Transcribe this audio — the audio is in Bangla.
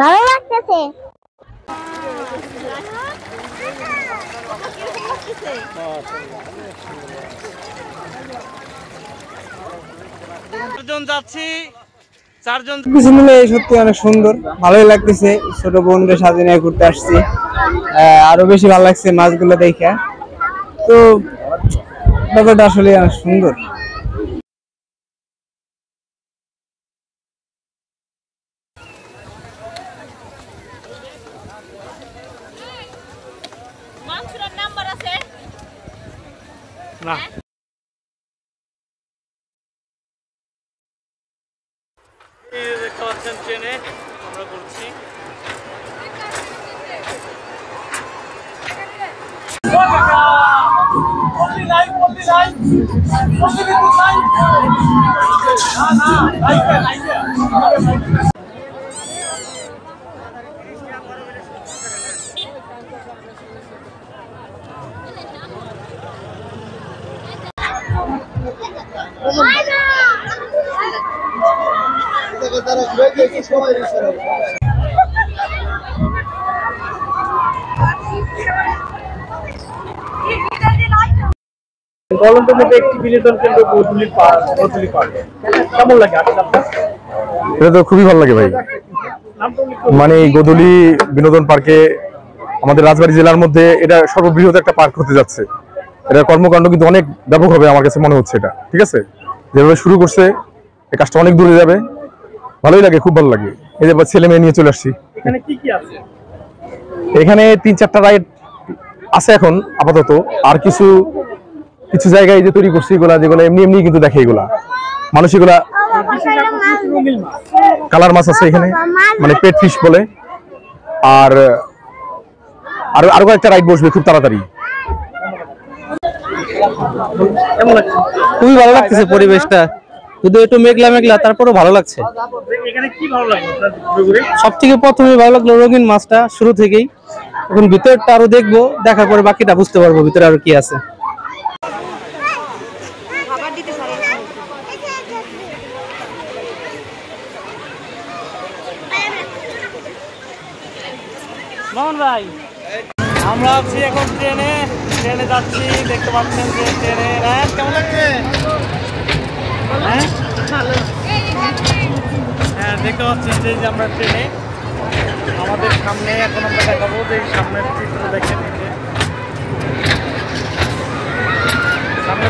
ভালো লাগতেছে। চারজন যাচ্ছি, চারজন কিছু মিলে সত্যি অনেক সুন্দর, ভালোই লাগতেছে। ছোট বোনদের সাথে নিয়ে ঘুরতে আসছি, আরো বেশি ভালো লাগছে মাছগুলো দেখে। তো ব্যাপারটা আসলে অনেক সুন্দর। না দেখতে পাচ্ছেন ট্রেনে আমরা করছি। কলম্বোর মধ্যে একটি বিনোদন কেন্দ্র গোধূলি পার্ক। কেমন লাগে আপনার? এটা তো খুবই ভালো লাগে ভাই। মানে গোধূলি বিনোদন পার্কে আমাদের রাজবাড়ী জেলার মধ্যে এটা সর্ববৃহৎ একটা পার্ক হতে যাচ্ছে। এটা কর্মকাণ্ড কিন্তু অনেক ব্যাপক হবে আমার কাছে মনে হচ্ছে। এটা ঠিক আছে, যেভাবে শুরু করছে এই কাজটা অনেক দূরে যাবে। ভালোই লাগে, খুব ভালো লাগে। এই যে ছেলে মেয়ে নিয়ে চলে আসছি। এখানে কি কি আছে? এখানে 3-4টা রাইড আছে এখন আপাতত। আর কিছু কিছু জায়গায় যে তৈরি করছি এগুলা, যেগুলো এমনি এমনি কিন্তু দেখে এগুলা মানুষ, এগুলা কালার মাছ আছে এখানে, মানে পেট ফিশ বলে। আর আরো কয়েকটা রাইড বসবে খুব তাড়াতাড়ি। খুবই ভালো লাগতেছে পরিবেশটা, যদি একটু মেঘলা মেঘলা, তারপরেও ভালো লাগছে। এখানে কি ভালো লাগে? সব থেকে প্রথমে ভালো লাগলো রঙিন মাছটা শুরু থেকেই। এখন ভিতরটা আরো দেখবো, দেখার পরে বাকিটা বুঝতে পারবো ভিতরে আরো কি আছে। মোহন ভাই, আমরা আছি এখন ট্রেনে যাচ্ছি। দেখতে পাচ্ছেন যে ট্রেনে কেমন লাগছে? হ্যাঁ দেখতে পাচ্ছেন যে আমরা ট্রেনে, আমাদের সামনে এখন আমরা দেখাবো যে সামনের চিত্র দেখেন। সামনে